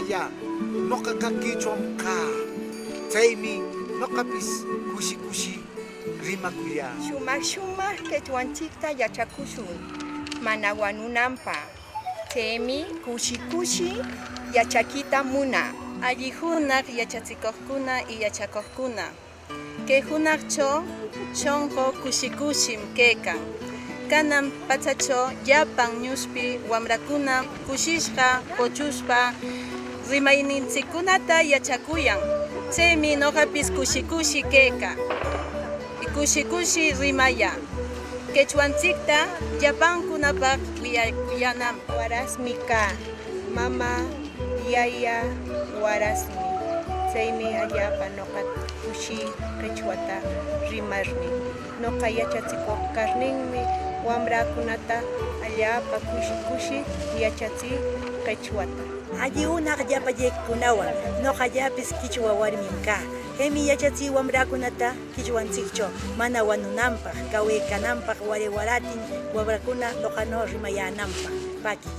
rimaya noqaqa qichwam kaa chaymi noqapis kushi rimakuya. Shumaq qichwanchikta yachakushun mana wanunanpaq. Chaymi kushi yachakita muna. Alli hunaq yachachikuqkuna y yachakuqkuna. Kay hunaqcho chonqo kushim kaykan. Kanan pachacho llapan ñuspi wamrakuna kushishqa quchushpa rimayninchikkunata yachakuyan. Chaymi noqapis kushi kayka. Kushi rimaya. Qichwanchikta llapankunapaq wiyanam. Warasmi ka, mama, yaya, warasmi. Chaymi allapa noqa kushi qichwata rimarni. Noqa yachachikuq karninmi wamrakunata allapa kushi yachachiq qichwata. Alli hunaq llapallaykunawan noqallapis qichwa warmim kaa. Chaymi yachachiq wamrakunata qichwanchikcho mana wanunanpaq, kawaykananpaq waratin wamrakuna noqanuq rimayananpaq paki.